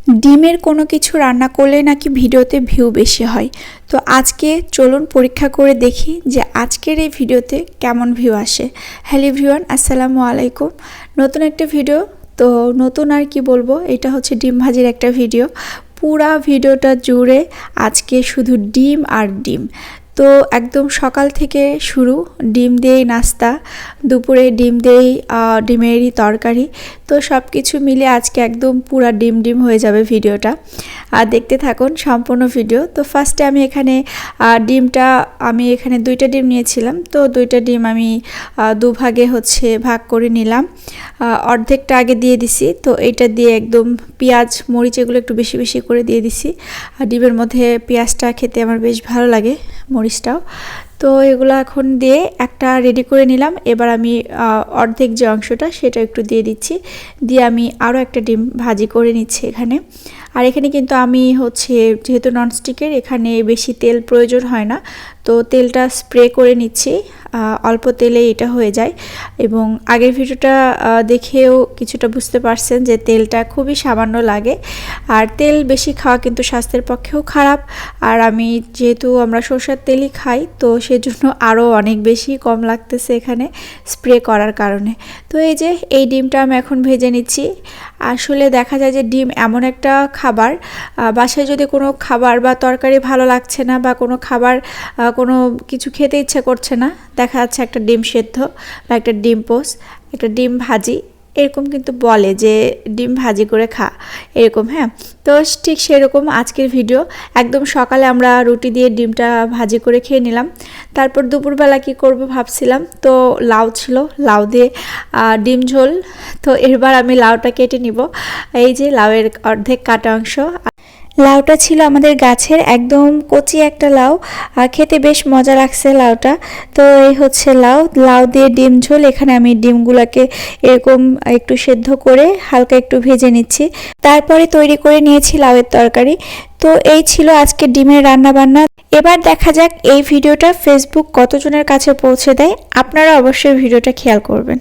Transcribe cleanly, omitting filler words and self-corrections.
ডিমের কোনো কিছু রান্না করলে নাকি ভিডিওতে ভিউ বেশি হয়। তো আজকে চলুন পরীক্ষা করে দেখি যে আজকের এই ভিডিওতে কেমন ভিউ আসে। হ্যালো এভরিওয়ান, আসসালামু আলাইকুম। নতুন একটা ভিডিও। তো নতুন আর কি বলবো, এটা হচ্ছে ডিম ভাজির একটা ভিডিও। পুরা ভিডিওটা জুড়ে আজকে শুধু ডিম আর ডিম। তো একদম সকাল থেকে শুরু, ডিম দিয়েই নাস্তা, দুপুরে ডিম দিয়েই ডিমেরই তরকারি। তো সব কিছু মিলে আজকে একদম পুরা ডিম হয়ে যাবে ভিডিওটা। আর দেখতে থাকুন সম্পূর্ণ ভিডিও। তো ফার্স্টে আমি এখানে দুইটা ডিম নিয়েছিলাম। তো দুইটা ডিম আমি দুভাগে ভাগ করে নিলাম। অর্ধেকটা আগে দিয়ে দিছি। তো এটা দিয়ে একদম পেঁয়াজ মরিচ এগুলো একটু বেশি বেশি করে দিয়ে দিছি। আর ডিমের মধ্যে পেঁয়াজটা খেতে আমার বেশ ভালো লাগে, মরিচটাও। তো এগুলো এখন দিয়ে একটা রেডি করে নিলাম। এবার আমি অর্ধেক যে অংশটা সেটা একটু দিয়ে দিচ্ছি, দিয়ে আমি আরও একটা ডিম ভাজি করে নিচ্ছি এখানে। আর এখানে কিন্তু আমি যেহেতু ননস্টিকের, এখানে বেশি তেল প্রয়োজন হয় না। তো তেলটা স্প্রে করে নিচ্ছি, অল্প তেলে এটা হয়ে যায়। এবং আগের ভিডিওটা দেখেও কিছুটা বুঝতে পারছেন যে তেলটা খুবই সামান্য লাগে। আর তেল বেশি খাওয়া কিন্তু স্বাস্থ্যের পক্ষেও খারাপ। আর আমি যেহেতু আমরা সরষের তেলই খাই, তো সেজন্য আরও অনেক বেশি কম লাগতেছে এখানে স্প্রে করার কারণে। তো এই ডিমটা আমি এখন ভেজে নিচ্ছি। আসলে দেখা যায় যে ডিম এমন একটা খাবার, বাসায় যদি কোনো খাবার বা তরকারি ভালো লাগছে না, বা কোনো কিছু খেতে ইচ্ছে করছে না, দেখা যাচ্ছে একটা ডিম সেদ্ধ বা একটা ডিম পোস্ট, একটা ডিম ভাজি, এরকম কিন্তু বলে যে ডিম ভাজি করে খা, এরকম। হ্যাঁ, তো ঠিক সেরকম আজকের ভিডিও। একদম সকালে আমরা রুটি দিয়ে ডিমটা ভাজি করে খেয়ে নিলাম। তারপর দুপুরবেলা কি করব ভাবছিলাম, তো লাউ ছিল, লাউ দিয়ে ডিম ঝোল। তো এবার আমি লাউটা কেটে নিব। এই যে লাউয়ের অর্ধেক কাটা অংশ। লাউটা ছিল আমাদের গাছের একদম কচি একটা লাউ, খেতে বেশ মজা লাগছে লাউটা। তো এই হচ্ছে লাউ দিয়ে ডিম ঝোল। এখানে আমি ডিমগুলোকে এরকম একটু সেদ্ধ করে হালকা একটু ভেজে নিচ্ছি। তারপরে তৈরি করে নিয়েছি লাউয়ের তরকারি। তো এই ছিল আজকে ডিমের রান্না বান্না। এবার দেখা যাক এই ভিডিওটা ফেসবুক কতজনের কাছে পৌঁছে দেয়। আপনারা অবশ্যই ভিডিওটা খেয়াল করবেন।